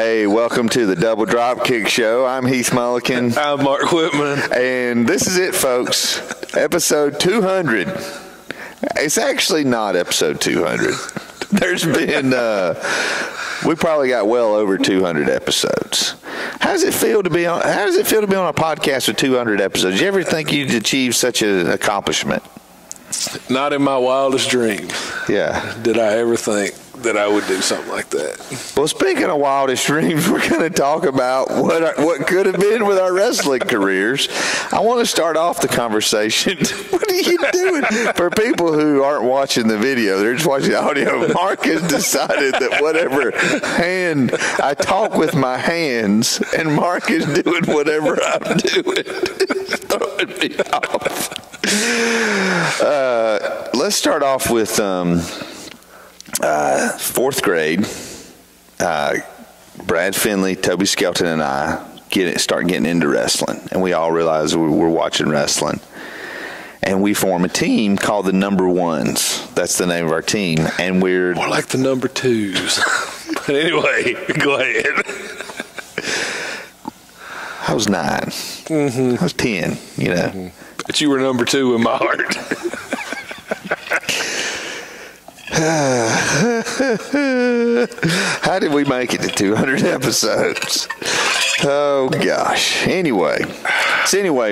Hey, welcome to the Double Drop Kick Show. I'm Heath Mullikin. I'm Mark Whitman. And this is it, folks. Episode 200. It's actually not episode 200. There's been, we probably got well over 200 episodes. How does it feel to be on a podcast with 200 episodes? Did you ever think you'd achieve such an accomplishment? Not in my wildest dreams. Yeah. Did I ever think that I would do something like that? Well, speaking of wildest dreams, we're going to talk about what could have been with our wrestling careers. I want to start off the conversation. What are you doing? For people who aren't watching the video, they're just watching the audio. Mark has decided that whatever hand I talk with my hands, and Mark is doing whatever I'm doing. Throwing me off. Let's start off with fourth grade. Brad Finley, Toby Skelton, and I start getting into wrestling, and we all realize we're watching wrestling. And we form a team called the Number Ones. That's the name of our team, and we're more like the Number Twos. But anyway, go ahead. I was 9. I was 10. You know. Mm-hmm. But you were number 2 in my heart. How did we make it to 200 episodes? Oh, gosh. Anyway,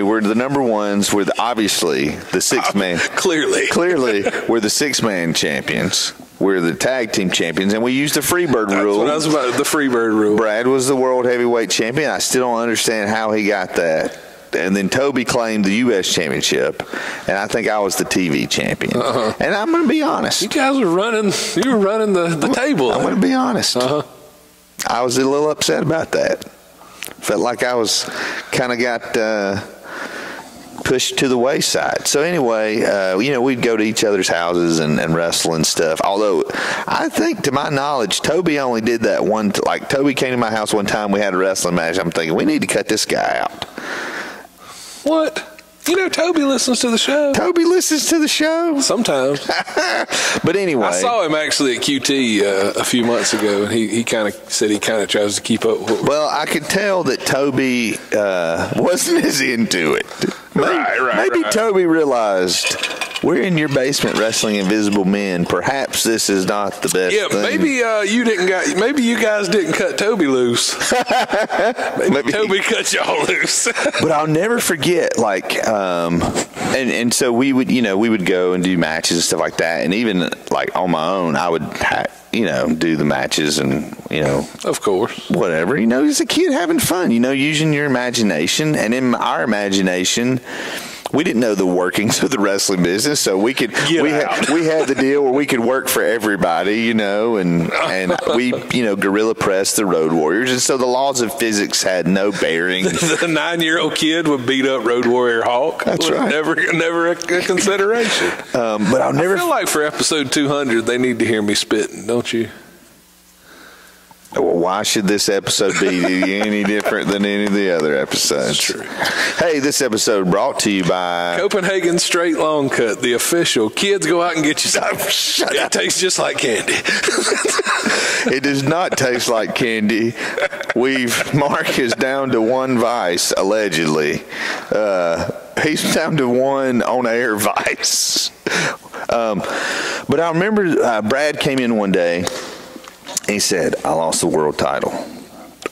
we're the Number Ones. We're obviously the six-man. Clearly, we're the six-man champions. We're the tag team champions, and we use the Freebird rule. That's what I was about, the Freebird rule. Brad was the world heavyweight champion. I still don't understand how he got that. And then Toby claimed the U.S. championship, and I think I was the TV champion. And I'm going to be honest. You guys were running. You were running the table. I'm going to be honest. I was a little upset about that. Felt like I was kind of got pushed to the wayside. So anyway, we'd go to each other's houses and wrestle and stuff. Although I think, to my knowledge, Toby only did that one. Like Toby came to my house one time. We had a wrestling match. I'm thinking we need to cut this guy out. What? You know, Toby listens to the show. Toby listens to the show? Sometimes. But anyway. I saw him actually at QT a few months ago, and he kind of said he kind of tries to keep up with. Well, I could tell that Toby wasn't as into it. Maybe Toby realized, we're in your basement wrestling Invisible Men. Perhaps this is not the best thing. Maybe you guys didn't cut Toby loose. maybe Toby cut y'all loose. But I'll never forget, and so we would go and do matches and stuff like that. And even like on my own, I would do the matches and, of course, whatever, as a kid having fun, using your imagination. And in our imagination, we didn't know the workings of the wrestling business, so we had the deal where we could work for everybody, and we guerrilla press the Road Warriors, and so the laws of physics had no bearing. The 9-year-old kid would beat up Road Warrior Hawk. That's right. Never a consideration. But I feel like for episode 200 they need to hear me spitting, don't you? Well, why should this episode be any different than any of the other episodes? That's true. Hey, this episode brought to you by Copenhagen Straight Long Cut, the official. Kids, go out and get you some. It tastes just like candy. It does not taste like candy. Mark is down to one vice, allegedly. He's down to one on-air vice. But I remember Brad came in one day. He said, I lost the world title.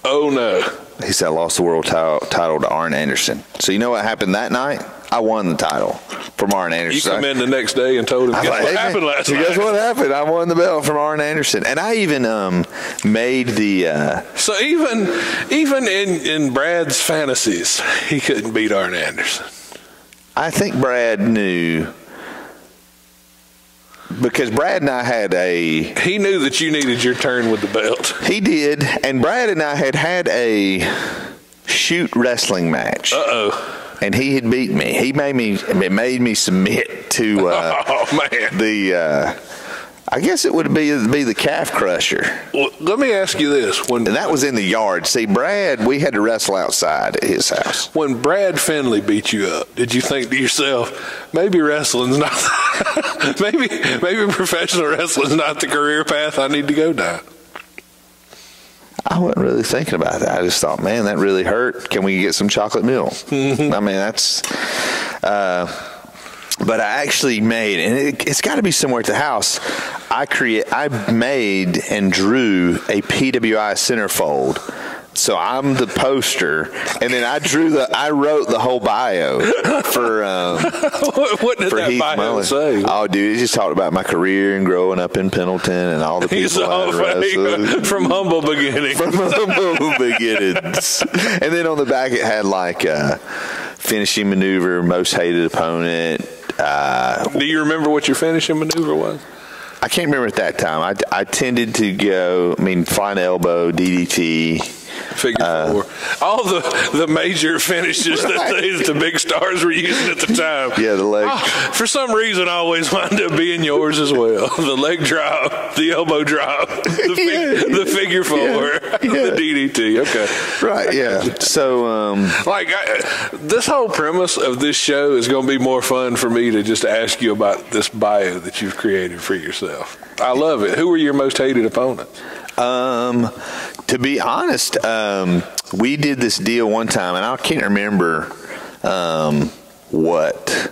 Oh, no. He said, I lost the world title to Arn Anderson. So you know what happened that night? I won the title from Arn Anderson. You come in the next day and told him, guess what happened last night? Guess what happened? I won the belt from Arn Anderson. And I even made the... So even in Brad's fantasies, he couldn't beat Arn Anderson. I think Brad knew... Because Brad and I had He knew that you needed your turn with the belt. He did, and Brad and I had a shoot wrestling match. Uh-oh. And he had beat me. He made me submit to the I guess it would be the calf crusher. Well, let me ask you this. And that was in the yard. See, Brad, we had to wrestle outside at his house. When Brad Finley beat you up, did you think to yourself, maybe wrestling's not, maybe professional wrestling's not the career path I need to go down? I wasn't really thinking about that. I just thought, man, that really hurt. Can we get some chocolate milk? I mean, that's. But I actually made, and it's got to be somewhere at the house. I made and drew a PWI centerfold. So I'm the poster, and then I wrote the whole bio for what did that Heath bio Mullikin. say? Oh, dude, it just talked about my career and growing up in Pendleton and all the people I wrestled. From humble beginnings. From humble beginnings. And then on the back it had like finishing maneuver, most hated opponent. Do you remember what your finishing maneuver was? I can't remember at that time. I tended to go, flying elbow, DDT. Figure four. All the major finishes that the big stars were using at the time. Yeah, the leg. For some reason, I always wind up being yours as well. The leg drop, the elbow drop, the figure four, the DDT. Okay. Right, yeah. So, this whole premise of this show is going to be more fun for me to just ask you about this bio that you've created for yourself. I love it. Who were your most hated opponents? To be honest, we did this deal one time, and I can't remember what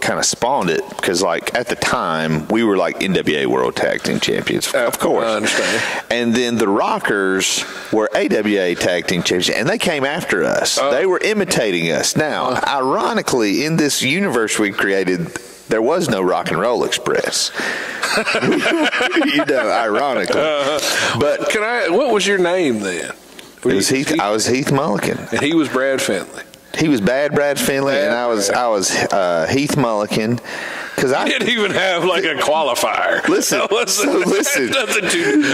kind of spawned it, because like at the time we were like NWA World Tag Team Champions, of course. I understand. And then the Rockers were AWA Tag Team Champions, and they came after us. They were imitating us. Now, ironically, in this universe we created, there was no Rock and Roll Express. Ironically. But what was your name then? It was Heath. I was Heath Mullikin, and he was Brad Finley. He was Brad Finley, and I was Heath Mullikin. Because I didn't even have like a qualifier. Listen,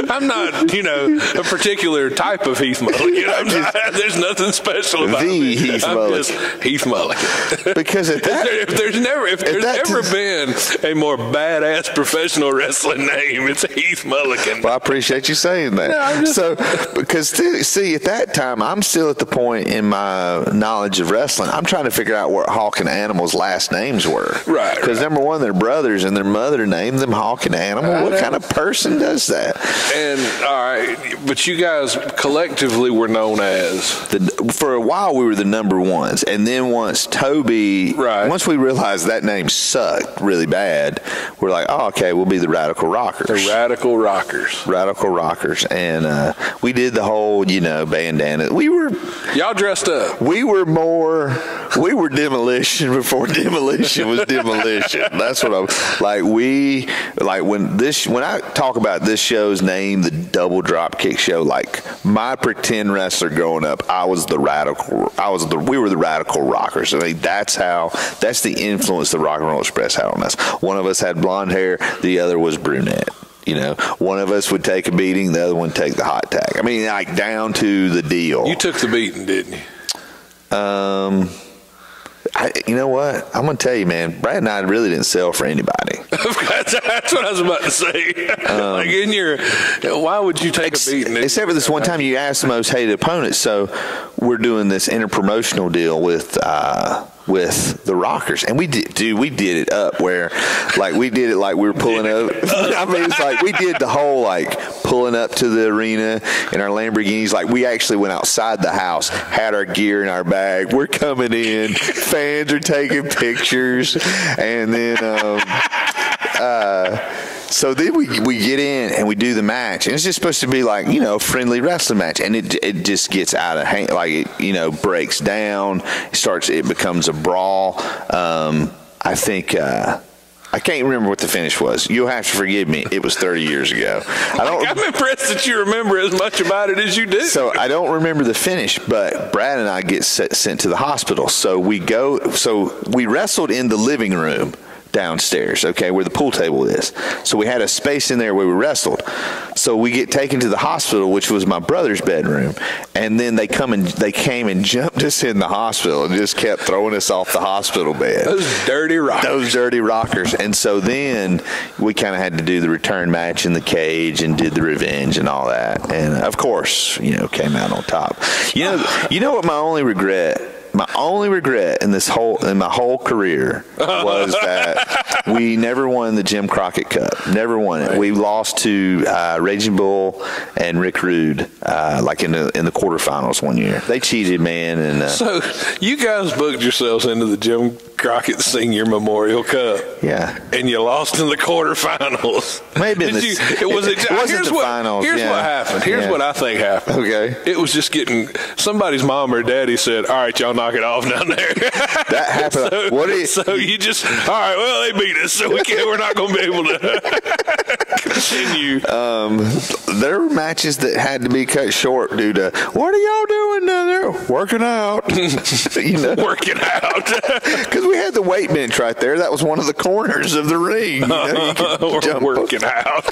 I'm not, a particular type of Heath Mullikin. There's nothing special about me. Heath Mullikin. Just Heath Mullikin. Because at that, if there's ever been a more badass professional wrestling name, it's Heath Mullikin. Well, I appreciate you saying that. Because see, at that time, I'm still at the point in my knowledge of wrestling, I'm trying to figure out what Hawk and Animal's last names were. Right. Because number one, they're brothers, and their mother named them Hawk and Animal. What kind of person does that? And all right, but you guys collectively were known as for a while we were the number ones, and then once we realized that name sucked really bad, we're like, oh, okay, we'll be the Radical Rockers. The Radical Rockers. Radical Rockers, and we did the whole bandana. Y'all dressed up. We were demolition before demolition was demolition. That's what I'm like. When I talk about this show's name, the Double Drop Kick Show, like my pretend wrestler growing up, we were the Radical Rockers. That's the influence the Rock and Roll Express had on us. One of us had blonde hair, the other was brunette. One of us would take a beating, the other one take the hot tag. Like down to the deal. You took the beating, didn't you? You know what? I'm going to tell you, man, Brad and I really didn't sell for anybody. That's what I was about to say. Why would you take a beating? Except for this one time you asked the most hated opponent. So we're doing this interpromotional deal with the Rockers, and we did it up where we did it like we were pulling up. It's like we did the whole pulling up to the arena in our Lamborghinis. Like we actually went outside the house, had our gear in our bag. We're coming in, fans are taking pictures, and then so then we get in and we do the match, and it's just supposed to be friendly wrestling match, and it just gets out of hand, breaks down, it becomes a brawl. I think I can't remember what the finish was. You'll have to forgive me. It was 30 years ago. I'm impressed that you remember as much about it as you do. So I don't remember the finish, but Brad and I get sent to the hospital. So we wrestled in the living room downstairs, where the pool table is. So we had a space in there where we wrestled. So we get taken to the hospital, which was my brother's bedroom, and then they came and jumped us in the hospital and just kept throwing us off the hospital bed. Those dirty rockers. And so then we kind of had to do the return match in the cage and did the revenge and all that. And of course, came out on top. You know what my only regret in my whole career was that We never won the Jim Crockett Cup. Never won it. Right. We lost to Raging Bull and Rick Rude, like in the quarterfinals one year. They cheated, man. And so you guys booked yourselves into the Jim Crockett Senior Memorial Cup. Yeah. And you lost in the quarterfinals. Maybe it wasn't the finals. Here's what happened. Here's what I think happened. Okay. It was just somebody's mom or daddy said, all right, y'all knock it off down there. That happened. So you just, all right, well, they beat us, so we're not going to be able to continue. There were matches that had to be cut short due to, what are y'all doing down there? Working out. Working out. Because we had the weight bench right there. That was one of the corners of the ring. We're working out.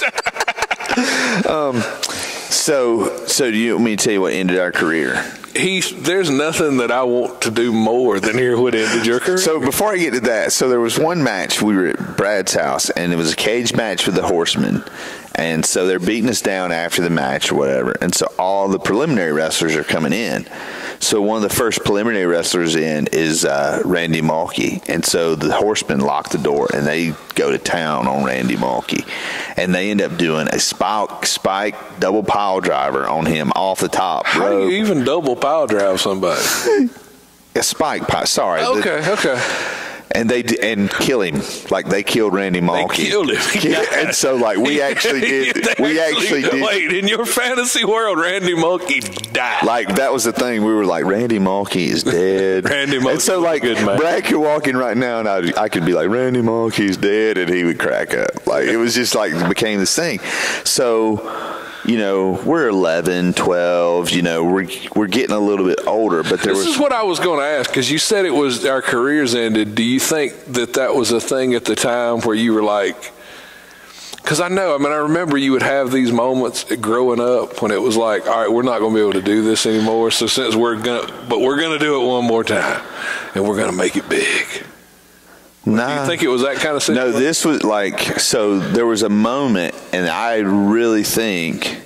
So do you want me to tell you what ended our career? There's nothing that I want to do more than hear what ended your career. So before I get to that, so there was one match. We were at Brad's house, and it was a cage match with the Horsemen. And so they're beating us down after the match or whatever. And so all the preliminary wrestlers are coming in. So one of the first preliminary wrestlers in is Randy Mullikin. And so the Horsemen lock the door, and they go to town on Randy Mullikin. And they end up doing a spike double pile driver on him off the top. How do you even double pile drive somebody? A spike pile. Sorry. Okay. And and kill him, like they killed Randy Mullikin. They killed him. And so, like, we actually did. Wait, in your fantasy world, Randy Mullikin died. Like, that was the thing. We were like, Randy Mullikin is dead. Randy Mullikin. And so, like, Brad could walk in right now, and I could be like, Randy Mullikin's dead, and he would crack up. Like, it was just like became this thing. So, we're 11, 12, we're getting a little bit older, but this is what I was going to ask, because you said it was our careers ended. Do you think that was a thing at the time where you were like, because I remember you would have these moments growing up when it was like, all right, we're not going to be able to do this anymore. So since we're going to do it one more time and we're going to make it big. Nah. Do you think it was that kind of situation? No, this was so there was a moment, and I really think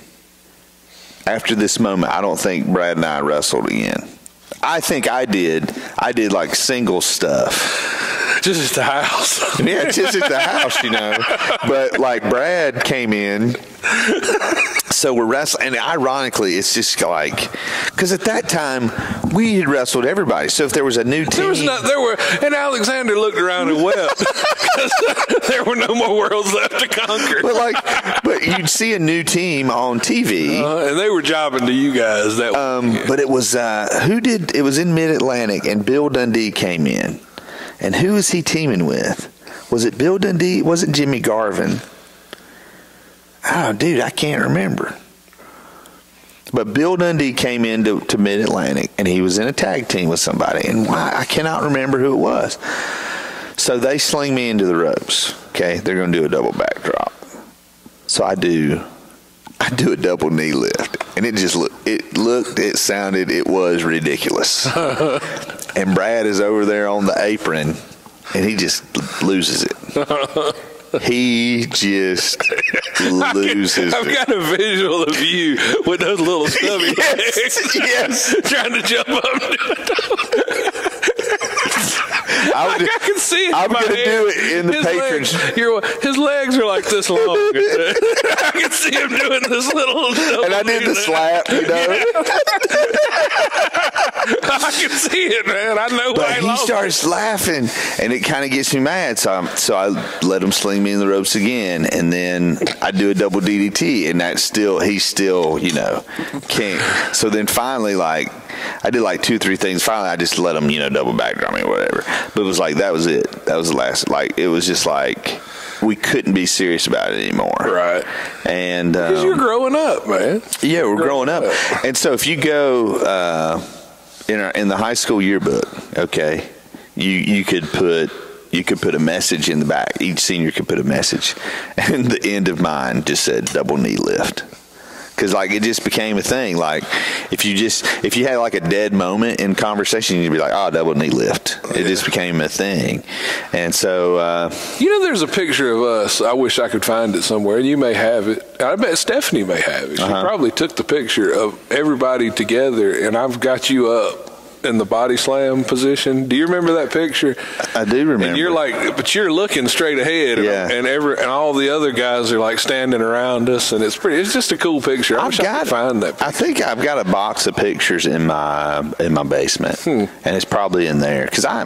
after this moment, I don't think Brad and I wrestled again. I think I did like single stuff. Just at the house. Yeah, just at the house, But like Brad came in. So we're wrestling, and ironically, it's just like, because at that time, we had wrestled everybody. So if there was a new team. And Alexander looked around and wept because there were no more worlds left to conquer. But you'd see a new team on TV. And they were jobbing to you guys. But it was, it was in Mid-Atlantic, and Bill Dundee came in. And who was he teaming with? Was it Bill Dundee? Was it Jimmy Garvin? Oh, dude, I can't remember. But Bill Dundee came into Mid-Atlantic, and he was in a tag team with somebody. And I cannot remember who it was. So they sling me into the ropes. Okay, they're going to do a double backdrop. So I do a double knee lift. And it sounded, it was ridiculous. And Brad is over there on the apron, and he just loses it. He just loses I've got a visual of you with those little stubby legs. Yes. Trying to jump up. I can see it. I'm going to do it in the patrons. His legs are like this long. I can see him doing this little. And I did the slap, I can see it, man. I know. But he starts laughing, and it kind of gets me mad. So I let him sling me in the ropes again, and then I do a double DDT, and he's still, can't. So then finally, I did 2-3 things. Finally, I just let him, double backdrop me or whatever. But it was like, that was it. That was the last. It was just like, we couldn't be serious about it anymore. Right. And because you're growing up, man. Yeah, we're growing up. And so if you go in the high school yearbook, okay, you could put a message in the back. Each senior could put a message, and the end of mine just said double knee lift. Because it just became a thing. If you had a dead moment in conversation, you'd be like, "Oh, double knee lift." It just became a thing. And so, there's a picture of us. I wish I could find it somewhere. You may have it. I bet Stephanie may have it. She probably took the picture of everybody together, and I've got you up in the body slam position. Do you remember that picture? I do remember. And you're like, but you're looking straight ahead, and all the other guys are like standing around us, and it's just a cool picture. I wish I could find that picture. I think I've got a box of pictures in my basement, and it's probably in there because I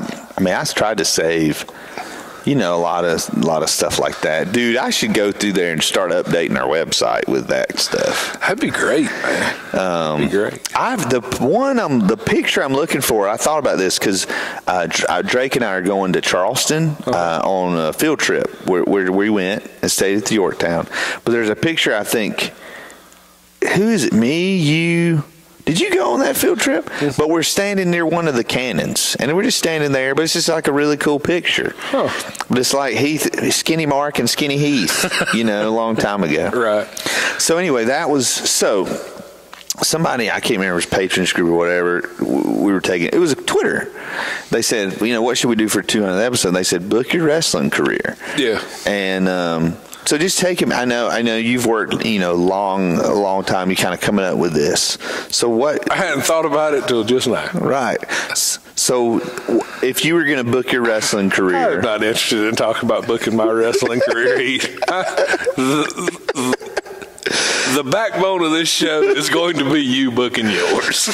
tried to save. A lot of stuff like that. Dude, I should go through there and start updating our website with that stuff. That'd be great, man. That'd be great. The picture I'm looking for, I thought about this because Drake and I are going to Charleston on a field trip where we went and stayed at the Yorktown. But there's a picture, I think, who is it, me, you... Did you go on that field trip? Yes. But we're standing near one of the cannons, and we're just standing there, but it's just like a really cool picture. Huh. But it's like Skinny Mark and Skinny Heath, a long time ago. Right. So anyway, somebody, I can't remember, it was patronage group or whatever, we were taking, it was Twitter. They said, what should we do for 200th episode? And they said, book your wrestling career. Yeah. And, so just take him. I know you've worked, a long time. You kind of coming up with this. So what? I hadn't thought about it till just now. Right. So if you were going to book your wrestling career, I'm not interested in talking about booking my wrestling career. The backbone of this show is going to be you booking yours.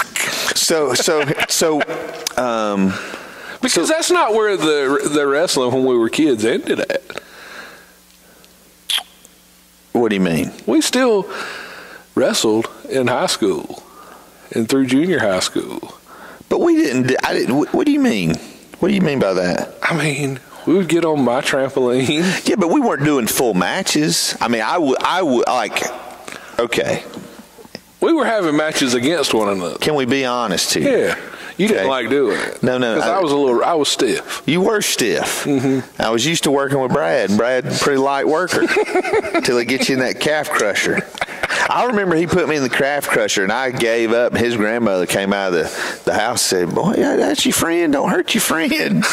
Because that's not where the wrestling when we were kids ended at. What do you mean? We still wrestled in high school and through junior high school. But we didn't. What do you mean? What do you mean by that? I mean, we would get on my trampoline. Yeah, but we weren't doing full matches. I mean, I would like. Okay. We were having matches against one another. Can we be honest here? Yeah. You didn't like doing it. No. Because I was stiff. You were stiff. Mm-hmm. I was used to working with Brad, and Brad's a pretty light worker until he gets you in that calf crusher. I remember he put me in the calf crusher, and I gave up. His grandmother came out of the house and said, boy, that's your friend. Don't hurt your friend.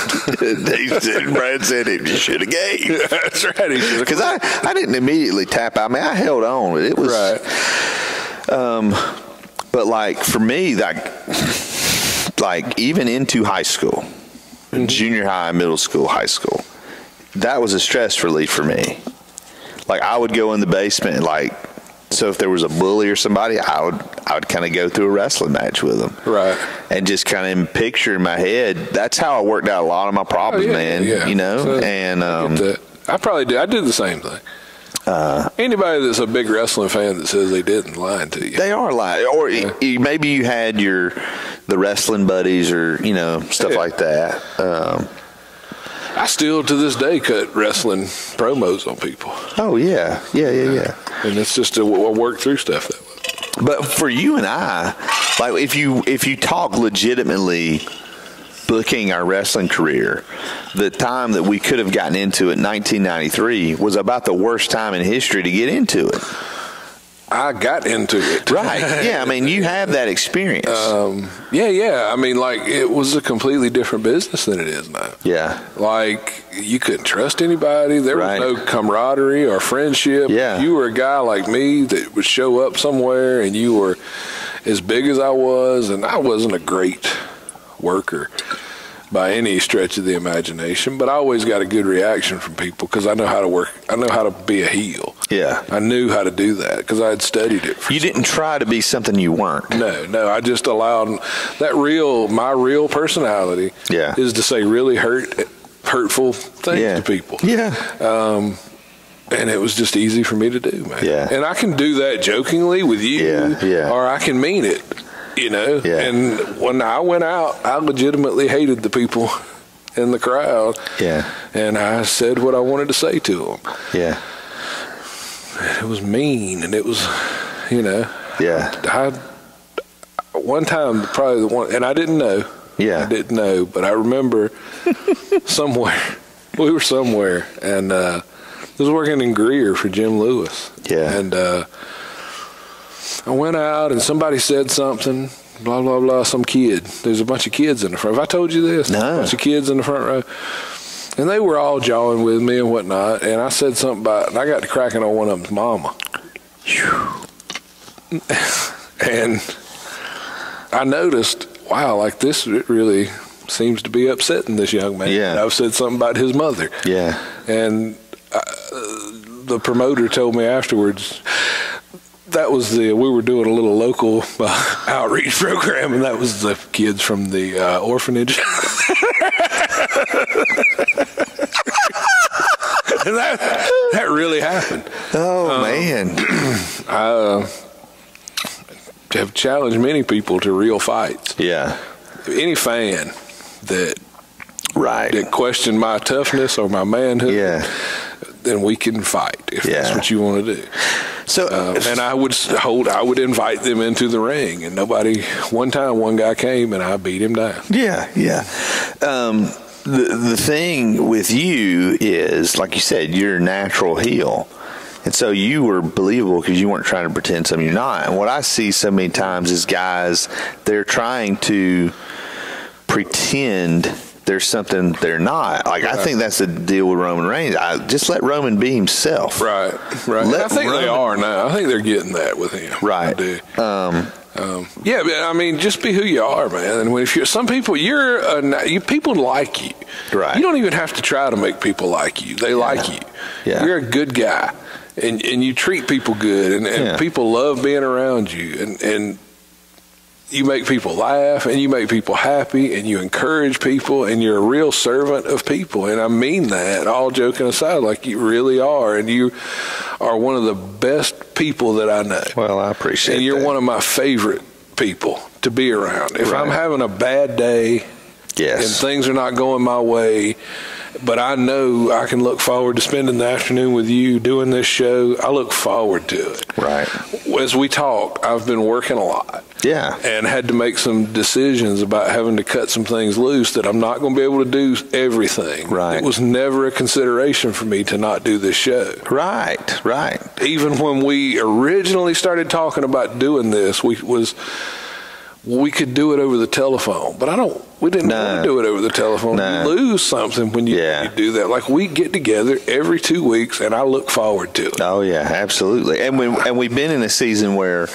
Brad said you should have gave. Yeah, that's right. Because I didn't immediately tap out. I mean, I held on. It was right. But like for me, like even into high school, mm-hmm. junior high, middle school, high school, that was a stress relief for me. Like I would go in the basement and so if there was a bully or somebody, I would kind of go through a wrestling match with them. Right. And just kind of picture in my head, that's how I worked out a lot of my problems, man. Yeah. So, and I probably did. I did the same thing. Anybody that's a big wrestling fan that says they didn't, lying to you. They are lying. Or maybe you had the wrestling buddies or, stuff like that. I still, to this day, cut wrestling promos on people. Oh, yeah. Yeah. And it's just a work through stuff that way. But for you and I, like if you talk legitimately booking our wrestling career, the time that we could have gotten into it, 1993, was about the worst time in history to get into it. I got into it. Right. Yeah, I mean, you have that experience. Yeah. I mean, like, it was a completely different business than it is now. Yeah. Like, you couldn't trust anybody. There was no camaraderie or friendship. Yeah. You were a guy like me that would show up somewhere, and you were as big as I was, and I wasn't a great worker by any stretch of the imagination, but I always got a good reaction from people because I know how to work. I know how to be a heel. Yeah. I knew how to do that because I had studied it. You didn't try to be something you weren't. No. I just allowed my real personality is to say really hurtful things to people. Yeah. And it was just easy for me to do, man. Yeah. And I can do that jokingly with you, or I can mean it. Yeah. And when I went out, I legitimately hated the people in the crowd. Yeah. And I said what I wanted to say to them. Yeah. It was mean, and it was, Yeah. One time, probably the one, and I didn't know. Yeah. I didn't know, but I remember we were somewhere, and I was working in Greer for Jim Lewis. Yeah. And I went out and somebody said something, blah, blah, blah, some kid. There's a bunch of kids in the front. Have I told you this? No. A bunch of kids in the front row. And they were all jawing with me and whatnot. And I said something about, and I got to cracking on one of them's mama. And I noticed wow, like this really seems to be upsetting this young man. Yeah. And I've said something about his mother. Yeah. And the promoter told me afterwards, that was we were doing a little local outreach program, and that was the kids from the orphanage. And that really happened. Oh, man. I have challenged many people to real fights. Yeah. Any fan that question my toughness or my manhood, then we can fight if that's what you want to do. So, and I would invite them into the ring, and one guy came and I beat him down. Yeah. The thing with you is, like you said, you're a natural heel. And so you were believable because you weren't trying to pretend something you're not. And what I see so many times is guys, they're trying to pretend there's something they're not. Like, I think that's the deal with Roman Reigns. Just let Roman be himself. Right. I think they are now. I think they're getting that with him. Right. I do. Yeah, but I mean, just be who you are, man. And if you're some people, people like you. Right. You don't even have to try to make people like you. They like you. Yeah. You're a good guy, and you treat people good, and people love being around you, and you make people laugh, and you make people happy, and you encourage people, and you're a real servant of people. And I mean that, all joking aside, like you really are. And you are one of the best people that I know. Well, I appreciate it. And you're one of my favorite people to be around. If I'm having a bad day and things are not going my way, but I know I can look forward to spending the afternoon with you doing this show, I look forward to it. Right. As we talk, I've been working a lot. Yeah. And had to make some decisions about having to cut some things loose that I'm not going to be able to do everything. Right. It was never a consideration for me to not do this show. Right. Even when we originally started talking about doing this, we could do it over the telephone, but we didn't want to do it over the telephone. You lose something when you do that. Like, we get together every 2 weeks, and I look forward to it. Oh yeah, absolutely. And we've been in a season where,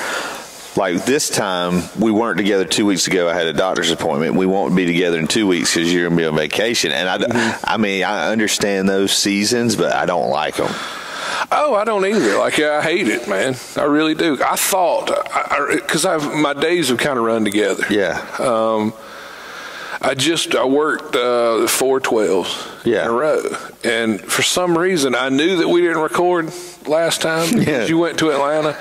like this time, we weren't together 2 weeks ago. I had a doctor's appointment. We won't be together in 2 weeks because you're going to be on vacation. And I mean, I understand those seasons, but I don't like them. Oh, I don't either. Like, I hate it, man. I really do. I thought, because my days have kind of run together. Yeah. I worked 4 12s in a row. And for some reason, I knew that we didn't record last time because you went to Atlanta.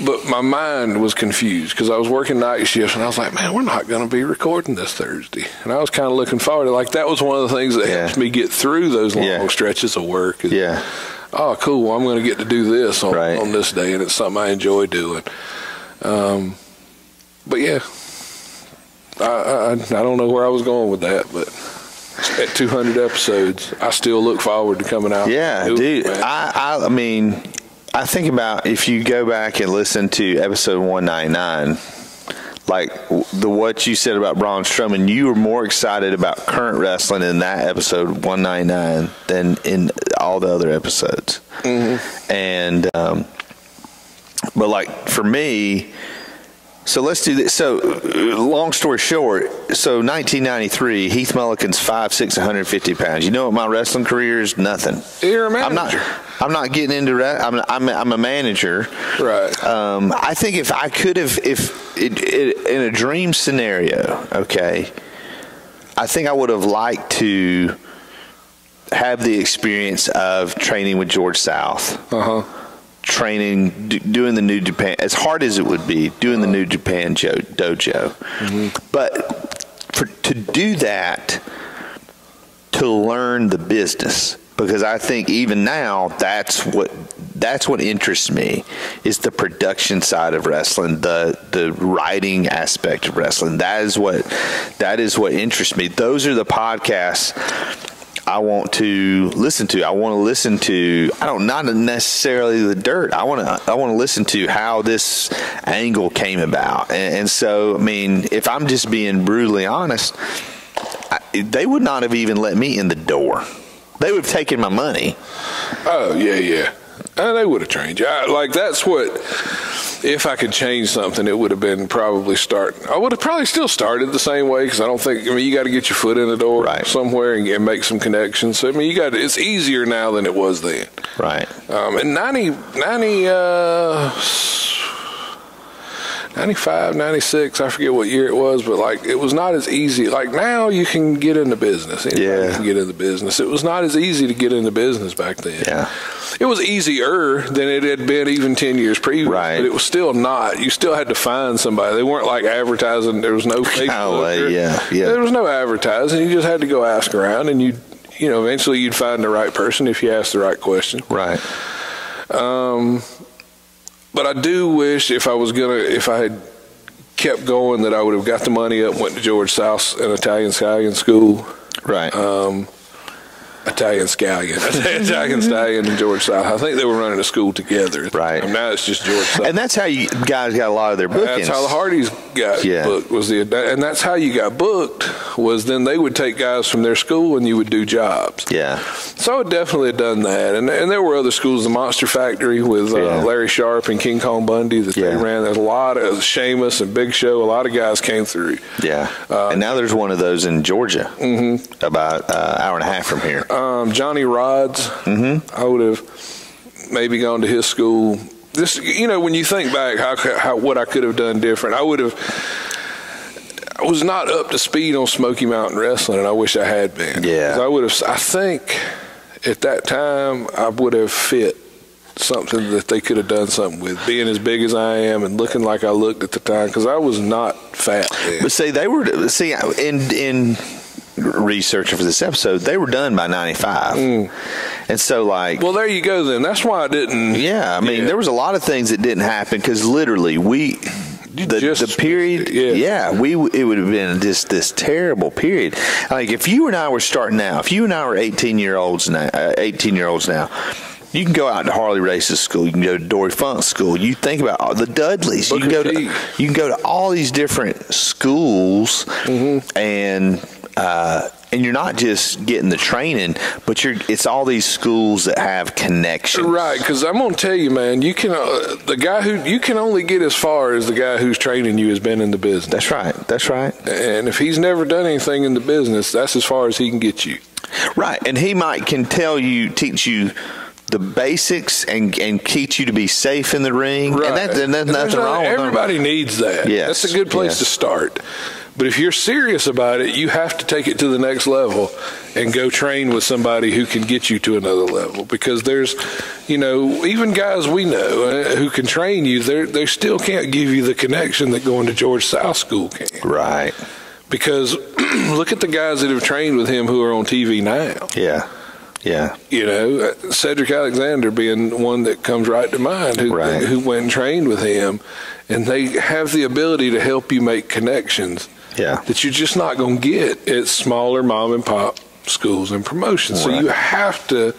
But my mind was confused because I was working night shifts, and I was like, man, we're not going to be recording this Thursday. And I was kind of looking forward to, like, that was one of the things that helped me get through those long stretches of work. Oh, cool. Well, I'm going to get to do this on this day, and it's something I enjoy doing. But yeah, I don't know where I was going with that, but at 200 episodes, I still look forward to coming out. Yeah, dude. I mean, I think about if you go back and listen to episode 199, like what you said about Braun Strowman, you were more excited about current wrestling in that episode 199 than in all the other episodes. Mm-hmm. And but like for me, so let's do this. So long story short, so 1993, Heath Mullikin's 5'6", 150 pounds. You know what my wrestling career is? Nothing. You're a manager. I'm not getting into I'm a manager. Right. I think if I could have, in a dream scenario, okay, I think I would have liked to have the experience of training with George South. Training, doing the New Japan, as hard as it would be, doing the New Japan dojo. Mm-hmm. But to do that, to learn the business, because I think even now that's what interests me, is the production side of wrestling, the writing aspect of wrestling. That is what interests me. Those are the podcasts I want to listen to. I want to listen to, not necessarily the dirt. I want to listen to how this angle came about. And so, I mean, if I'm just being brutally honest, they would not have even let me in the door. They would have taken my money. Oh, yeah. And they would have trained you. Like, that's what if I could change something, it would have been probably I would have probably still started the same way, because I don't think, you got to get your foot in the door somewhere and make some connections. So, it's easier now than it was then. Right. In 95, 96, I forget what year it was, but it was not as easy. Like now you can get into business. Anybody can get into business. It was not as easy to get into business back then. Yeah. It was easier than it had been even 10 years previous, but it was still not. You still had to find somebody. They weren't like advertising. There was no Facebook. There was no advertising. You just had to go ask around, and eventually you'd find the right person if you asked the right question. Right. But I do wish if I had kept going, that I would have got the money up, went to George South's an Italian Stallion school. Right. Italian Stallion and George South. I think they were running a school together. Right. And now it's just George South. And that's how you guys got a lot of their bookings. That's how the Hardys got booked. And that's how you got booked, was then they would take guys from their school and you would do jobs. Yeah. So I would definitely have done that. And there were other schools, the Monster Factory with Larry Sharp and King Kong Bundy that they ran. There's a lot of Sheamus and Big Show. A lot of guys came through. Yeah. And now there's one of those in Georgia, about an hour and a half from here. Johnny Rods, I would have maybe gone to his school. This, when you think back, what I could have done different, I was not up to speed on Smoky Mountain Wrestling, and I wish I had been. Yeah, I think at that time I would have fit something that they could have done something with, being as big as I am and looking like I looked at the time, because I was not fat then. But see, in researching for this episode, they were done by 95. And so well, there you go then. That's why I didn't. There was a lot of things that didn't happen, because literally the period, it would have been just this terrible period. Like if you and I were starting out, if you and I were 18-year-olds now, you can go out to Harley Race's school. You can go to Dory Funk's school. You think about all the Dudleys. You can go to all these different schools, and you're not just getting the training, but it's all these schools that have connections. Right, because I'm going to tell you, man, you can you can only get as far as the guy who's training you has been in the business. That's right. And if he's never done anything in the business, that's as far as he can get you. Right, and he can teach you the basics and teach you to be safe in the ring. Right. And there's nothing wrong with everybody needs that. Yes. That's a good place to start. But if you're serious about it, you have to take it to the next level and go train with somebody who can get you to another level. Because there's, even guys we know who can train you, they still can't give you the connection that going to George South School can. Right. Because look at the guys that have trained with him who are on TV now. Yeah. Yeah. Cedric Alexander being one that comes right to mind, who went and trained with him, and they have the ability to help you make connections that you're just not going to get at smaller mom and pop schools and promotions. So you have to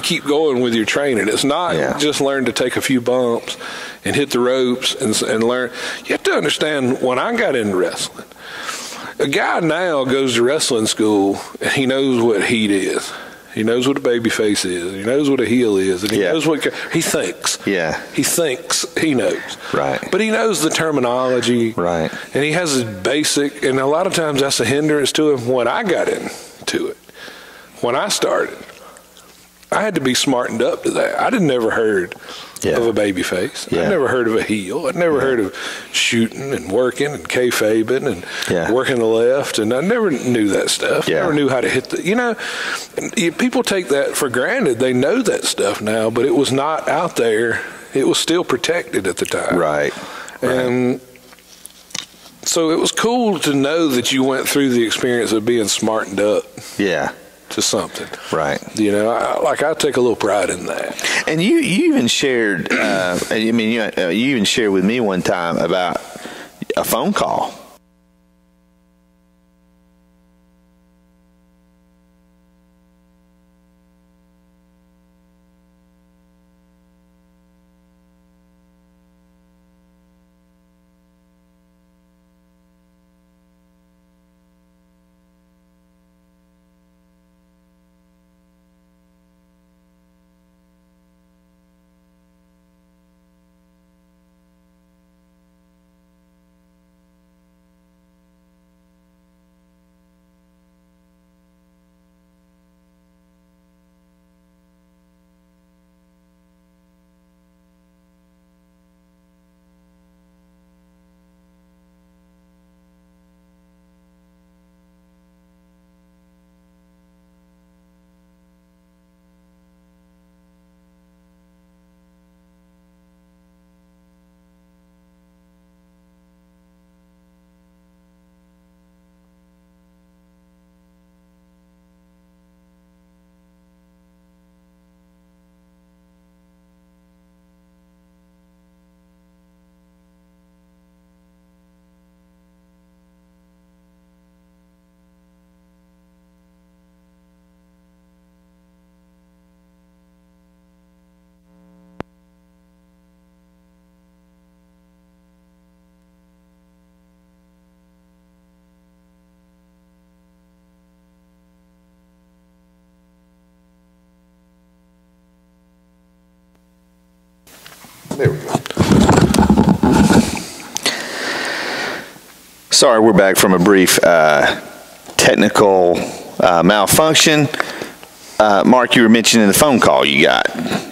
keep going with your training. It's not just learn to take a few bumps and hit the ropes and learn. You have to understand, when I got into wrestling, a guy now goes to wrestling school and he knows what heat is. He knows what a baby face is. He knows what a heel is. And he knows what he thinks. Yeah. He thinks he knows. Right. But he knows the terminology. Right. And he has his basic, and a lot of times that's a hindrance to him. When I got into it, when I started, I had to be smartened up to that. I'd never heard of a baby face. I'd never heard of a heel. I'd never heard of shooting and working and kayfabing and working the left. And I never knew that stuff. Never knew how to hit people take that for granted. They know that stuff now, but it was not out there. It was still protected at the time. Right. And so it was cool to know that you went through the experience of being smartened up. Yeah. To something, right? I take a little pride in that. And you even shared, you even shared with me one time about a phone call. There we go. Sorry, we're back from a brief technical malfunction. Mark, you were mentioning the phone call you got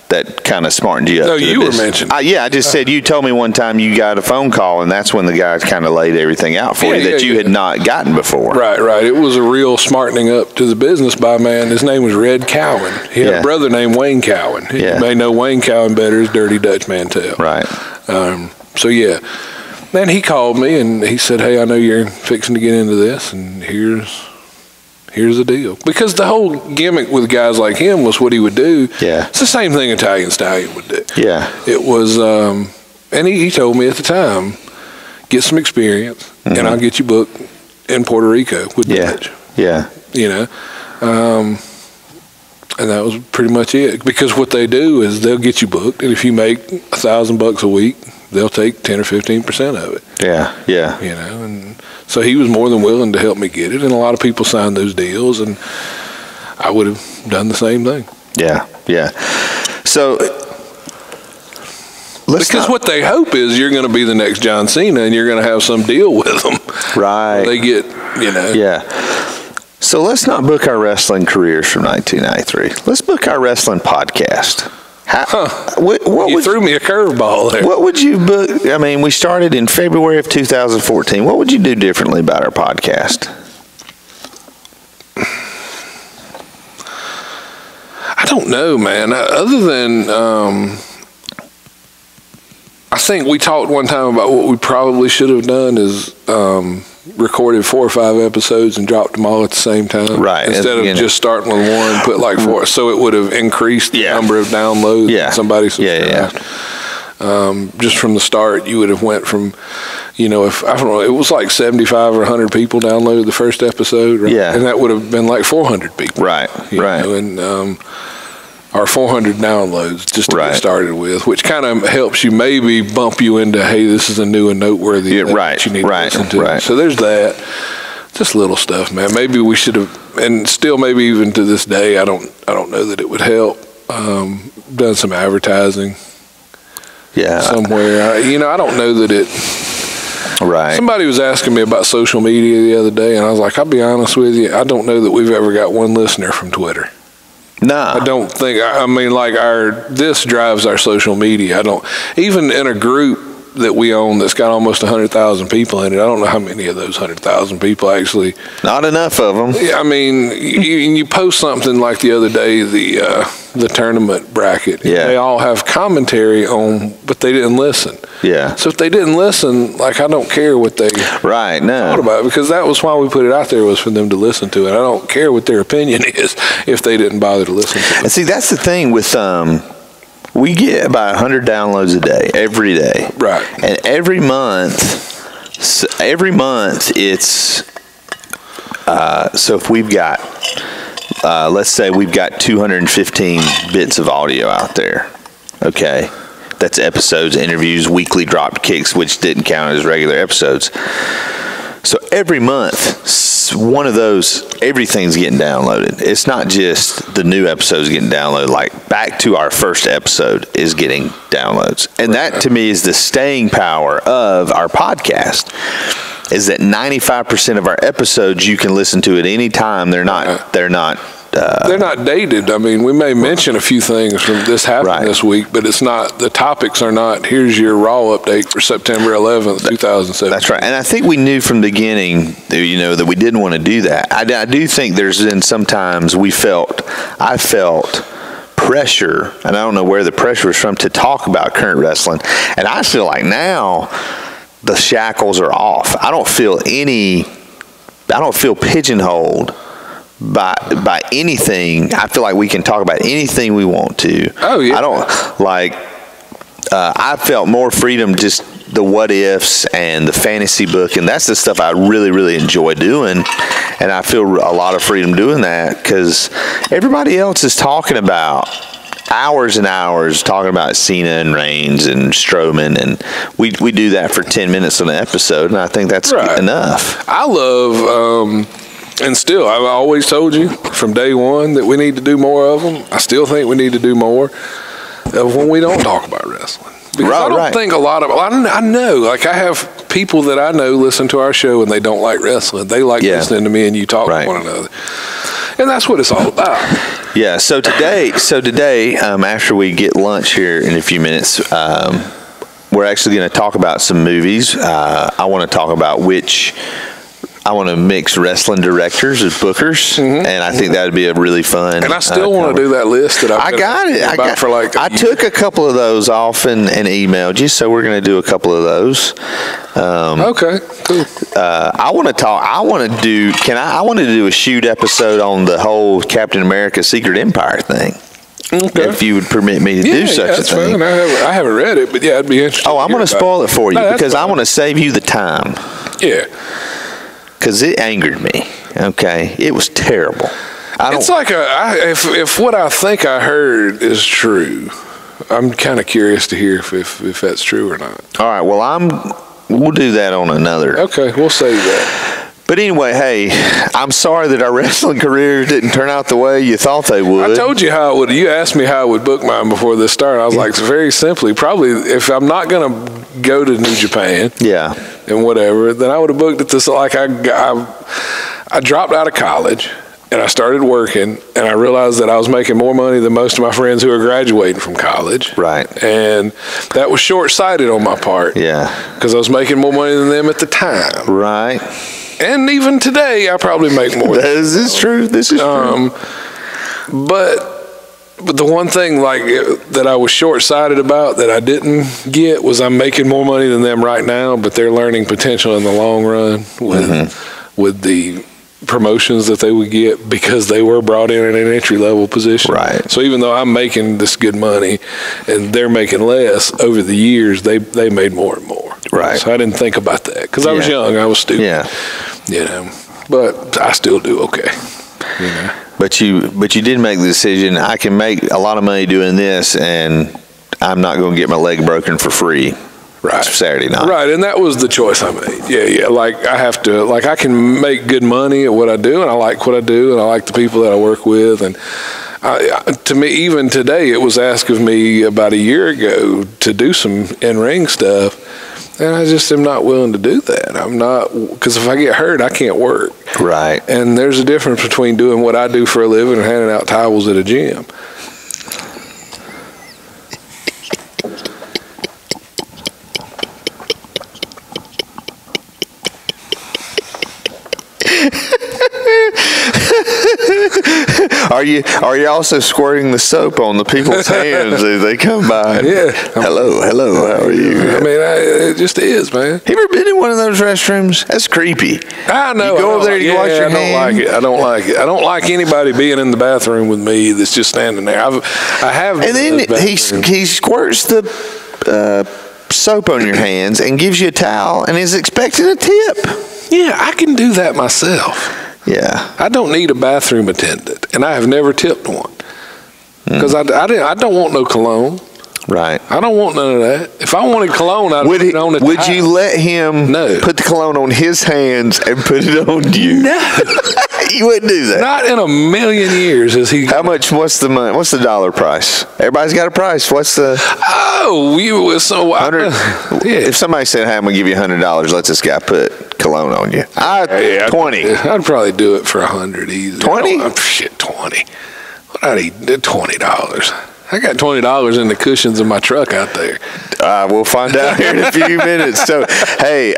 that kind of smartened you up. No, you were mentioning. Yeah, I just said you told me one time you got a phone call, and that's when the guy kind of laid everything out for you that you had not gotten before. Right. It was a real smartening up to the business by a man. His name was Red Cowan. He had a brother named Wayne Cowan. You may know Wayne Cowan better as Dirty Dutch Mantel. Right. So, yeah. Then he called me, and he said, hey, I know you're fixing to get into this, and here's the deal. Because the whole gimmick with guys like him was what he would do. Yeah. It's the same thing Italian Stallion would do. Yeah. It was, and he told me at the time, get some experience, and I'll get you booked in Puerto Rico with Dutch. Yeah. You know? And that was pretty much it. Because what they do is they'll get you booked, and if you make $1,000 a week, they'll take 10 or 15% of it. Yeah. You know, and so he was more than willing to help me get it, and a lot of people signed those deals, and I would have done the same thing. Yeah. So, because what they hope is you're going to be the next John Cena, and you're going to have some deal with them. Right. They get, you know. Yeah. So let's not book our wrestling careers from 1993. Let's book our wrestling podcast. You threw me a curveball there. What would you book? I mean, we started in February of 2014. What would you do differently about our podcast? I don't know, man. Other than, I think we talked one time about what we probably should have done is recorded 4 or 5 episodes and dropped them all at the same time. Right. Instead of just starting with one, put like 4. So it would have increased the number of downloads. Yeah. Somebody subscribed. Just from the start, you would have went from, you know, if I don't know, it was like 75 or 100 people downloaded the first episode. Right? Yeah. And that would have been like 400 people. Right. Know, and our 400 downloads just to get started with, which kind of helps you maybe bump you into, hey, this is a new and noteworthy thing that you need to listen to. Right. So there's that. Just little stuff, man. Maybe we should have, and still maybe even to this day, I don't know that it would help. Done some advertising. Yeah. Somewhere. I don't know that it. Right. Somebody was asking me about social media the other day, and I was like, I'll be honest with you, I don't know that we've ever got one listener from Twitter. No. I don't think, I mean, like this drives our social media. I don't, even in a group that we own that's got almost 100,000 people in it, I don't know how many of those 100,000 people actually. Not enough of them. I mean, you post something like the other day, the tournament bracket. Yeah. They all have commentary on, but they didn't listen. Yeah. So if they didn't listen, like, I don't care what they thought about it, because that was why we put it out there, was for them to listen to it. I don't care what their opinion is if they didn't bother to listen to it. And see, that's the thing with we get about 100 downloads a day, every day. Right. And every month it's so if we've got let's say we've got 215 bits of audio out there. Okay. That's episodes, interviews, weekly dropped kicks, which didn't count as regular episodes. So every month, one of those, everything's getting downloaded. It's not just the new episodes getting downloaded. Like, back to our first episode is getting downloads. And that, to me, is the staying power of our podcast, is that 95% of our episodes you can listen to at any time. They're not dated. I mean, we may mention a few things from this happened this week, but it's not, the topics are not, here's your Raw update for September 11th, 2007. That's right. And I think we knew from the beginning, that we didn't want to do that. I do think there's been sometimes I felt pressure, and I don't know where the pressure was from, to talk about current wrestling. And I feel like now the shackles are off. I don't feel pigeonholed by anything. I feel like we can talk about anything we want to. Oh, yeah. I felt more freedom, just the what ifs and the fantasy book, and that's the stuff I really, really enjoy doing. And I feel a lot of freedom doing that, because everybody else is talking about hours and hours, talking about Cena and Reigns and Strowman, and we do that for 10 minutes on an episode, and I think that's enough. I love and still, I've always told you from day one that we need to do more of them. I still think we need to do more of when we don't talk about wrestling. Because I don't think a lot of, I know, like I have people that I know listen to our show and they don't like wrestling. They like listening to me and you talk to one another. And that's what it's all about. Yeah. So today, after we get lunch here in a few minutes, we're actually going to talk about some movies. I want to talk about I want to mix wrestling directors as bookers, and I think that would be a really fun. And I still want to do that list that I got it. I took a couple of those off and emailed you, so we're going to do a couple of those. Okay, cool. I want to do a shoot episode on the whole Captain America Secret Empire thing. Okay. If you would permit me to do such a thing. Fine. I haven't read it, but it'd be interesting. Oh, I'm going to spoil it for you because I want to save you the time. Yeah. Because it angered me. Okay, it was terrible. It's like if what I think I heard is true, I'm kind of curious to hear if that's true or not. All right. Well, we'll do that on another. Okay, we'll save that. But anyway, hey, I'm sorry that our wrestling careers didn't turn out the way you thought they would. I told you how it would. You asked me how I would book mine before this started. I was like, very simply, probably if I'm not going to go to New Japan, and whatever, then I would have booked it this. Like I dropped out of college and I started working, and I realized that I was making more money than most of my friends who are graduating from college. Right. And that was short-sighted on my part. Yeah. Because I was making more money than them at the time. Right. And even today, I probably make more. This is true. But the one thing that I was short-sighted about that I didn't get was I'm making more money than them right now, but they're learning potential in the long run with the promotions that they would get because they were brought in at an entry-level position. Right. So even though I'm making this good money and they're making less, over the years they made more and more. Right. So I didn't think about that because I was young, I was stupid. Yeah. You know, but I still do okay. You know. But you did make the decision. I can make a lot of money doing this, and I'm not going to get my leg broken for free. Right. Saturday night. Right, and that was the choice I made. Yeah. Like I can make good money at what I do, and I like what I do, and I like the people that I work with, and to me, even today, it was asked of me about a year ago to do some in-ring stuff. And I just am not willing to do that. I'm not, because if I get hurt, I can't work. Right. And there's a difference between doing what I do for a living and handing out towels at a gym. Are you also squirting the soap on the people's hands as they come by? Yeah. Hello, how are you? I mean, it just is, man. Have you ever been in one of those restrooms? That's creepy. I know. You go over there, you wash your hands. I don't like it. I don't like anybody being in the bathroom with me that's just standing there. I have. And then he squirts the soap on your hands and gives you a towel and is expecting a tip. Yeah, I can do that myself. Yeah. I don't need a bathroom attendant, and I have never tipped one because I don't want no cologne. Right. I don't want none of that. If I wanted cologne, I'd put it on it. Would you let him put the cologne on his hands and put it on you? No. You wouldn't do that. Not in a million years. How much? What's the money? What's the dollar price? Everybody's got a price. What's the? If somebody said, "Hey, I'm gonna give you $100. Let this guy put cologne on you." 20. I'd probably do it for $100 easy. 20? Shit, 20. What I need $20. I got $20 in the cushions of my truck out there. We'll find out here in a few minutes. So, hey,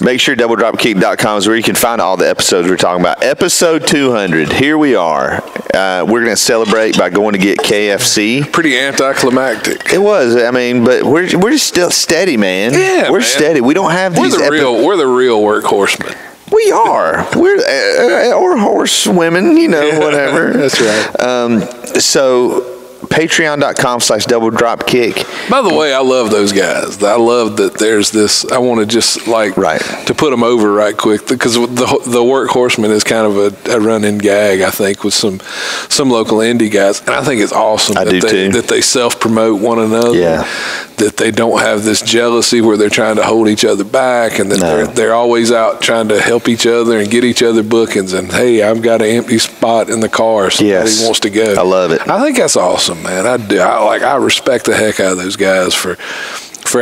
make sure doubledropkick.com is where you can find all the episodes we're talking about. Episode 200. Here we are. We're going to celebrate by going to get KFC. Pretty anticlimactic. It was. I mean, but we're still steady, man. Yeah, we're steady. We don't have these. We're the real workhorsemen. We are. We're or horse women, whatever. That's right. So patreon.com/doubledropkick. By the way, I love those guys. I love that there's this. I want to just to put them over right quick because the workhorseman is kind of a running gag, I think, with some local indie guys, and I think it's awesome that they self-promote one another. Yeah. That they don't have this jealousy where they're trying to hold each other back, and that they're always out trying to help each other and get each other bookings. And hey, I've got an empty spot in the car. Somebody wants to go. I love it. I think that's awesome. awesome, man. I do. I respect the heck out of those guys for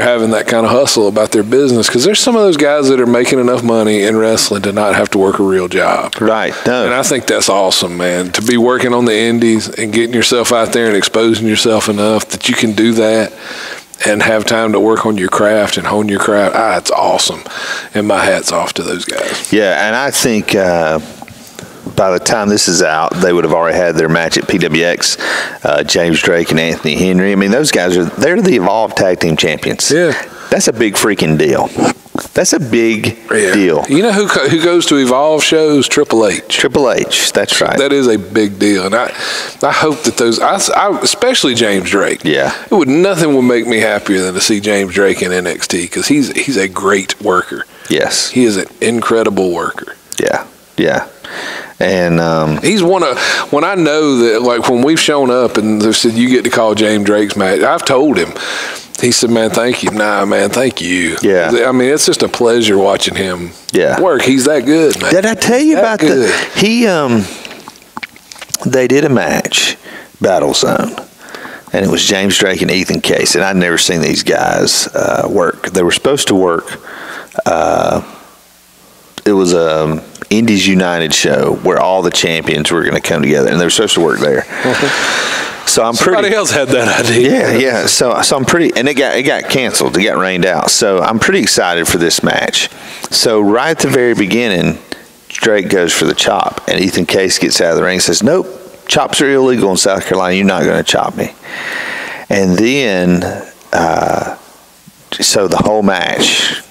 having that kind of hustle about their business, because there's some of those guys that are making enough money in wrestling to not have to work a real job. Right. No. And I think that's awesome, man, to be working on the indies and getting yourself out there and exposing yourself enough that you can do that and have time to work on your craft and hone your craft. It's awesome. And my hat's off to those guys. Yeah, and I think by the time this is out, they would have already had their match at PWX, James Drake and Anthony Henry. I mean, those guys they're the Evolve Tag Team Champions. Yeah. That's a big freaking deal. That's a big deal. You know who goes to Evolve shows? Triple H. Triple H, that's right. That is a big deal. And I hope that especially James Drake. Yeah. Nothing would make me happier than to see James Drake in NXT, because he's a great worker. Yes. He is an incredible worker. Yeah, yeah. And he's when I know that, like, when we've shown up and they said, you get to call James Drake's match, I've told him. He said, man, thank you. Nah, man, thank you. Yeah. I mean, it's just a pleasure watching him work. He's that good, man. Did I tell you about they did a match, Battle Zone, and it was James Drake and Ethan Case, and I'd never seen these guys work. They were supposed to work. It was a Indies United show where all the champions were going to come together, and they were supposed to work there. So somebody else had that idea. Yeah. So I'm pretty, and it got canceled. It got rained out. So I'm pretty excited for this match. So right at the very beginning, Drake goes for the chop, and Ethan Case gets out of the ring and says, "Nope, chops are illegal in South Carolina. You're not going to chop me." And then, so the whole match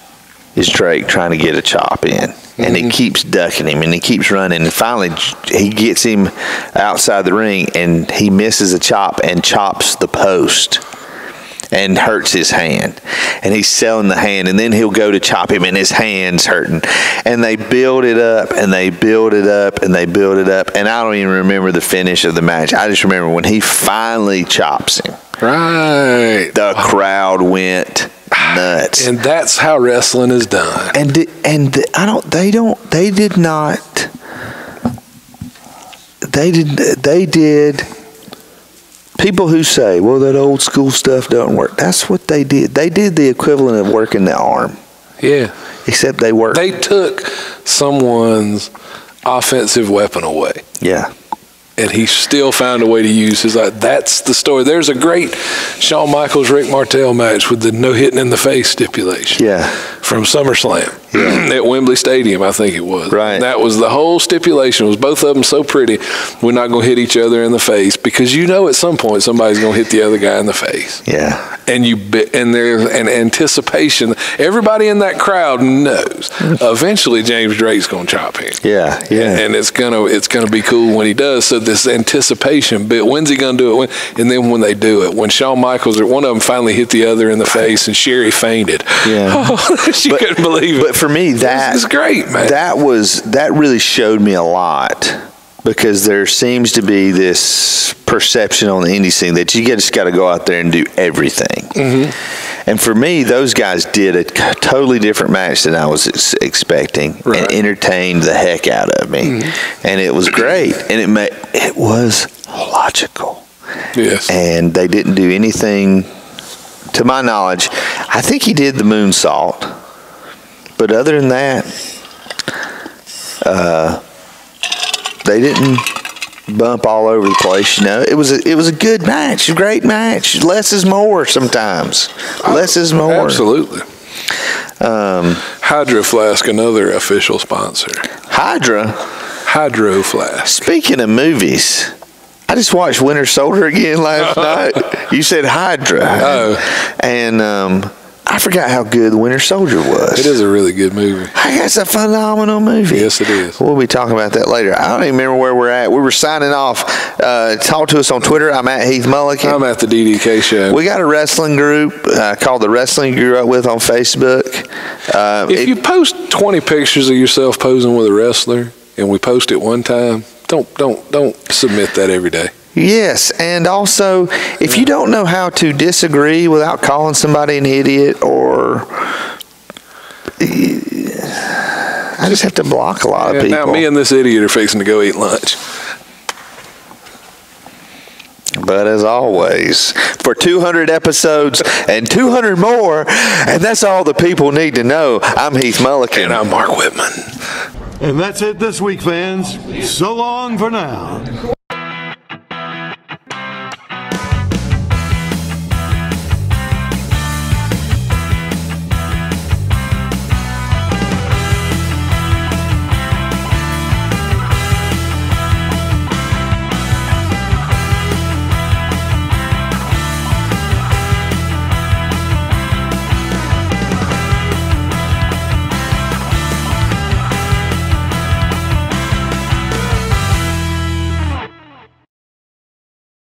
is Drake trying to get a chop in. And he keeps ducking him, and he keeps running. And finally, he gets him outside the ring, and he misses a chop and chops the post and hurts his hand. And he's selling the hand, and then he'll go to chop him, and his hand's hurting. And they build it up, and they build it up, and they build it up. And I don't even remember the finish of the match. I just remember when he finally chops him. Right. The crowd went nuts. And that's how wrestling is done. They did. People who say, well, that old school stuff doesn't work. That's what they did. They did the equivalent of working the arm. Yeah. Except they worked. They took someone's offensive weapon away. Yeah. And he still found a way to use his. That's the story. There's a great Shawn Michaels Rick Martel match with the no hitting in the face stipulation. Yeah. From SummerSlam at Wembley Stadium, I think it was. Right. And that was the whole stipulation. It was both of them so pretty. We're not going to hit each other in the face, because at some point somebody's going to hit the other guy in the face. Yeah. And there's an anticipation. Everybody in that crowd knows eventually James Drake's going to chop him. Yeah. Yeah. And it's gonna be cool when he does. So this anticipation bit, when's he gonna do it? And then when they do it, when Shawn Michaels or one of them finally hit the other in the face, and Sherry fainted. Yeah. She couldn't believe it. But for me, it's great, man. That really showed me a lot, because there seems to be this perception on the indie scene that you just got to go out there and do everything. Mm-hmm. And for me, those guys did a totally different match than I was expecting, and entertained the heck out of me. Mm-hmm. And it was great, and it was logical. Yes. And they didn't do anything, to my knowledge. I think he did the moonsault, but other than that, they didn't bump all over the place. It was a good match, a great match. Less is more sometimes. Less is more. Absolutely. Hydro Flask, another official sponsor. Hydro Flask. Speaking of movies, I just watched Winter Soldier again last night. You said Hydra. Oh. And I forgot how good Winter Soldier was. It is a really good movie. It's a phenomenal movie. Yes, it is. We'll be talking about that later. I don't even remember where we're at. We were signing off. Talk to us on Twitter. I'm at Heath Mullikin. I'm at the DDK Show. We got a wrestling group called The Wrestling You Grew Up With on Facebook. If you post 20 pictures of yourself posing with a wrestler, and we post it one time, don't submit that every day. Yes, and also, if you don't know how to disagree without calling somebody an idiot, or I just have to block a lot of people. Now me and this idiot are fixing to go eat lunch. But as always, for 200 episodes and 200 more, and that's all the people need to know, I'm Heath Mullikin. And I'm Mark Whitman. And that's it this week, fans. So long for now.